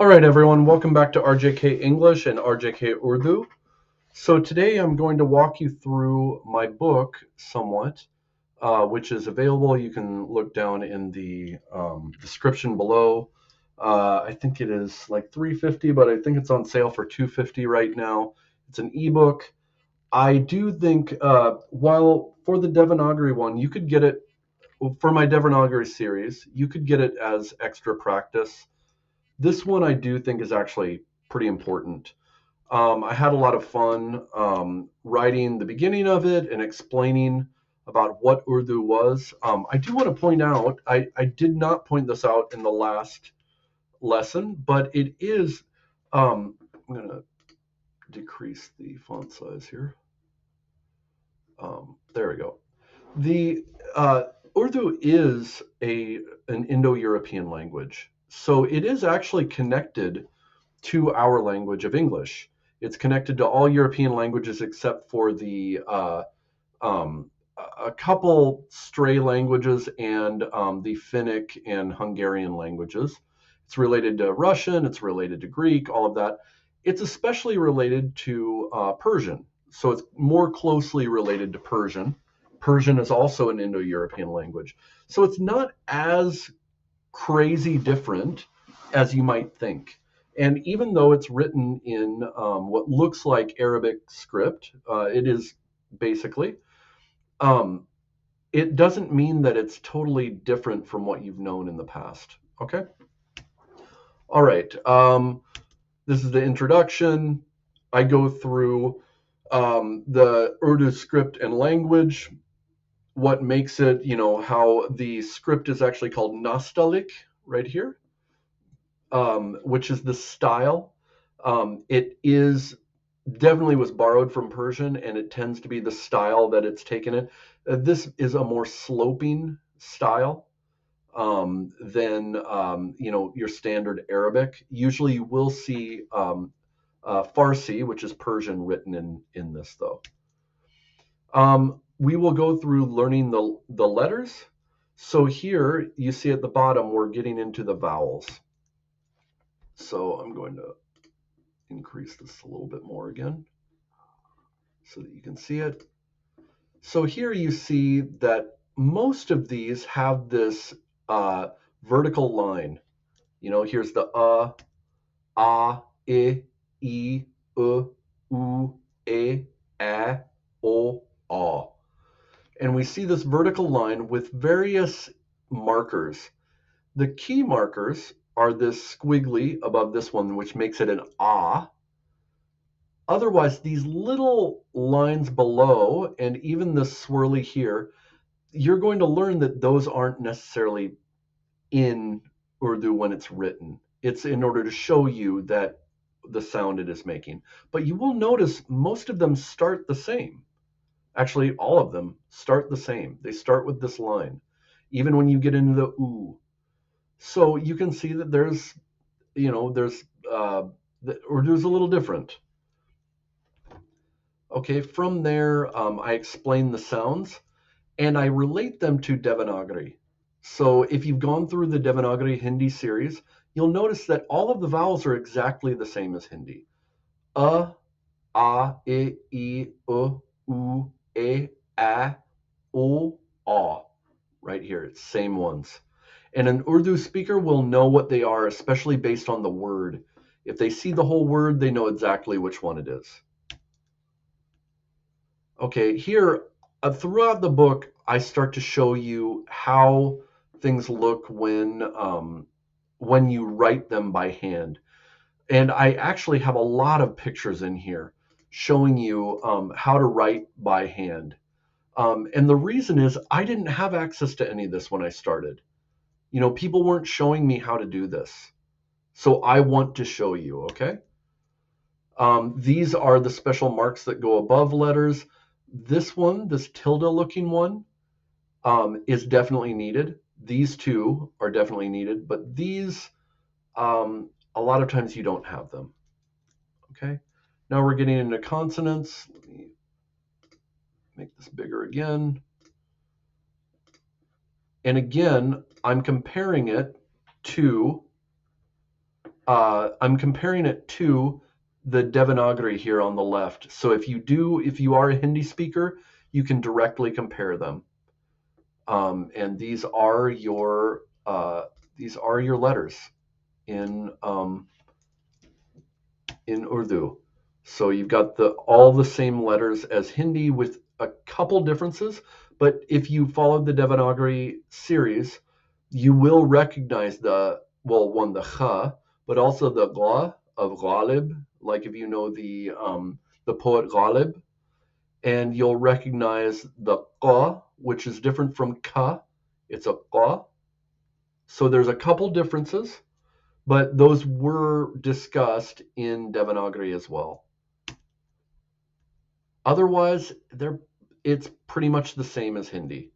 All right, everyone, welcome back to RJK English and RJK Urdu. So today I'm going to walk you through my book somewhat, which is available. You can look down in the description below. I think it is like $3.50, but I think it's on sale for $2.50 right now. It's an ebook. I do think, while for the Devanagari one, you could get it for my Devanagari series, you could get it as extra practice. This one I do think is actually pretty important. I had a lot of fun writing the beginning of it and explaining about what Urdu was. I do want to point out, I did not point this out in the last lesson, but it is, I'm going to decrease the font size here. There we go. The Urdu is an Indo-European language, so it is actually connected to our language of English. It's connected to all European languages except for the um, a couple stray languages and the Finnic and Hungarian languages. It's related to Russian, it's related to Greek, all of that. It's especially related to Persian. So it's more closely related to Persian. Persian is also an Indo European language. So it's not as crazy different as you might think. And even though it's written in what looks like Arabic script, it is basically, um, it doesn't mean that it's totally different from what you've known in the past. Okay? All right. This is the introduction. I go through the Urdu script and language, what makes it, how the script is actually called Nastaliq right here, which is the style. It is definitely was borrowed from Persian, and it tends to be the style that it's taken in. This is a more sloping style than your standard Arabic. Usually, you will see Farsi, which is Persian, written in this though. We will go through learning the letters. So here you see at the bottom we're getting into the vowels. So I'm going to increase this a little bit more again so that you can see it. So here you see that most of these have this vertical line. Here's the a, I, u, e, a, o, a. And we see this vertical line with various markers. The key markers are this squiggly above this one, which makes it an ah. Otherwise, these little lines below and even the swirly here, you're going to learn that those aren't necessarily in Urdu when it's written. It's in order to show you that the sound it is making. But you will notice most of them start the same. Actually, all of them start the same. They start with this line, even when you get into the oo. So you can see that there's the Urdu's a little different. Okay, from there, I explain the sounds and I relate them to Devanagari. So if you've gone through the Devanagari Hindi series, you'll notice that all of the vowels are exactly the same as Hindi. A, I, u, e, a, o, a. Right here, it's same ones. And an Urdu speaker will know what they are, especially based on the word. If they see the whole word, they know exactly which one it is. Okay, here throughout the book, I start to show you how things look when you write them by hand. And I actually have a lot of pictures in here showing you how to write by hand. And the reason is I didn't have access to any of this when I started. People weren't showing me how to do this. So I want to show you, okay? These are the special marks that go above letters. This one, this tilde looking one, is definitely needed. These two are definitely needed, but these, a lot of times you don't have them. Okay, now we're getting into consonants. Let me make this bigger again. And again, I'm comparing it to I'm comparing it to the Devanagari here on the left. So if you are a Hindi speaker, you can directly compare them. And these are your letters in Urdu. So you've got all the same letters as Hindi with a couple differences. But if you followed the Devanagari series, you will recognize the kha, but also the gha of Ghalib, like if you know the poet Ghalib, and you'll recognize the qa, which is different from ka. It's a qa. So there's a couple differences, but those were discussed in Devanagari as well. Otherwise, it's pretty much the same as Hindi.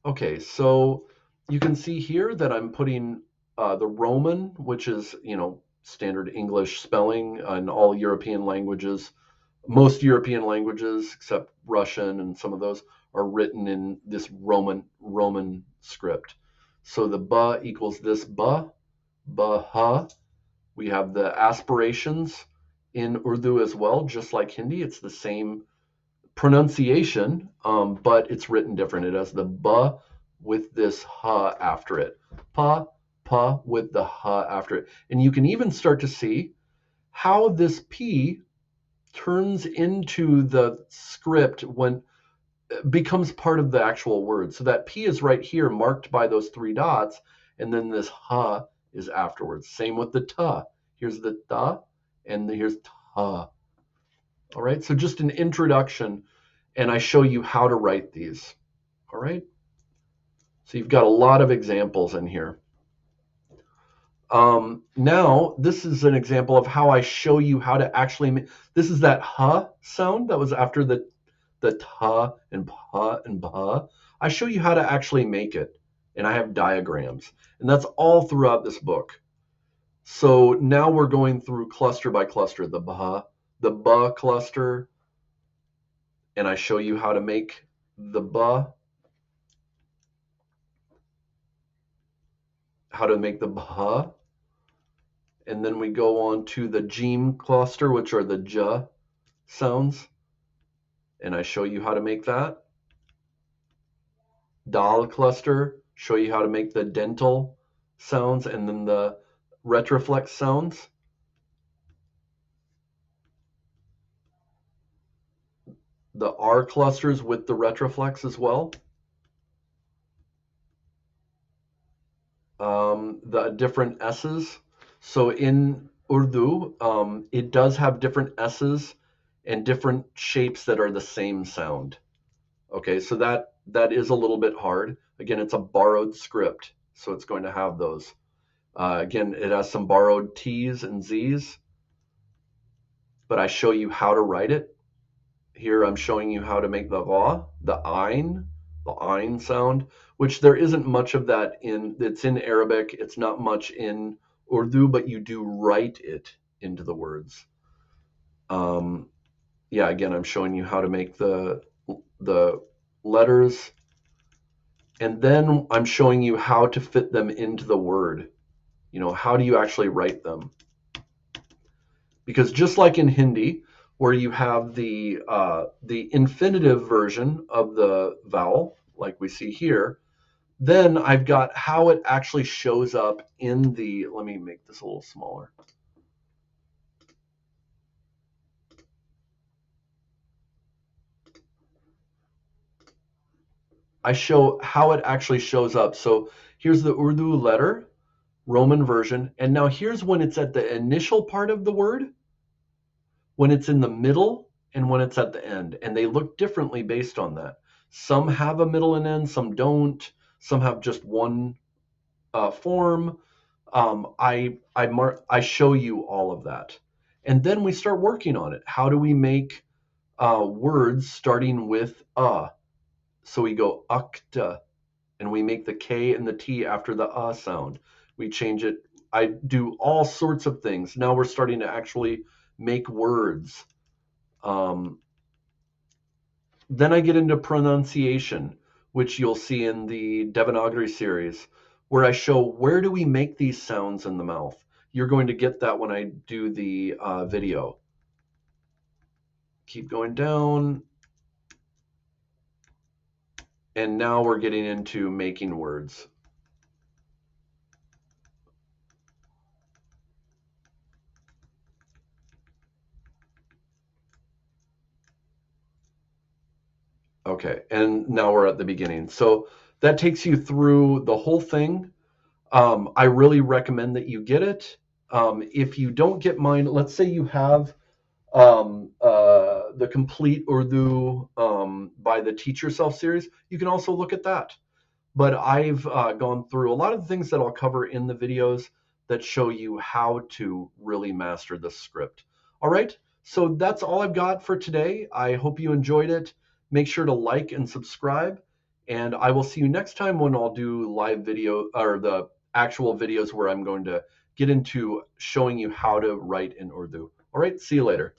Okay, so you can see here that I'm putting the Roman, which is, standard English spelling in all European languages. Most European languages, except Russian and some of those, are written in this Roman script. So the ba equals this ba, ha. We have the aspirations in Urdu as well, just like Hindi. It's the same pronunciation, but it's written different. It has the ba with this ha after it. Pa with the ha after it. And you can even start to see how this P turns into the script when it becomes part of the actual word. So that P is right here marked by those three dots, and then this ha is afterwards. Same with the ta. Here's the ta, and here's ta. All right, so just an introduction, and I show you how to write these. All right, so you've got a lot of examples in here. Now, this is an example of how I show you how to actually this is that ha sound that was after the ta and pa and ba. I show you how to actually make it, and I have diagrams, and that's all throughout this book. So now we're going through cluster by cluster, the ba cluster, and I show you how to make the ba, how to make the ba, and then we go on to the Jim cluster, which are the j sounds, and I show you how to make that. Dal cluster, show you how to make the dental sounds and then the retroflex sounds. The R clusters with the retroflex as well. The different S's. So in Urdu, it does have different S's and different shapes that are the same sound. Okay, so that is a little bit hard. Again, it's a borrowed script, so it's going to have those. Again, it has some borrowed T's and Z's, but I show you how to write it. Here I'm showing you how to make the ra, the ayn sound, which there isn't much of that it's in Arabic. It's not much in Urdu, but you do write it into the words. Yeah, again, I'm showing you how to make the letters, and then I'm showing you how to fit them into the word. How do you actually write them? Because just like in Hindi, where you have the infinitive version of the vowel, like we see here, then I've got how it actually shows up in the, let me make this a little smaller. I show how it actually shows up. So here's the Urdu letter, Roman version, and now here's when it's at the initial part of the word, when it's in the middle, and when it's at the end. And they look differently based on that. Some have a middle and end, some don't. Some have just one form. I show you all of that. And then we start working on it. How do we make words starting with a? So we go akta, and we make the K and the T after the sound. We change it. I do all sorts of things. Now we're starting to actually make words. Then I get into pronunciation, which you'll see in the Devanagari series, where I show where do we make these sounds in the mouth. You're going to get that when I do the video. Keep going down. And now we're getting into making words. Okay, and now we're at the beginning. So that takes you through the whole thing. I really recommend that you get it. If you don't get mine, let's say you have the complete Urdu by the Teach Yourself series, you can also look at that. But I've gone through a lot of the things that I'll cover in the videos that show you how to really master the script. All right, so that's all I've got for today. I hope you enjoyed it. Make sure to like and subscribe, and I will see you next time when I'll do live video or the actual videos where I'm going to get into showing you how to write in Urdu. All right, see you later.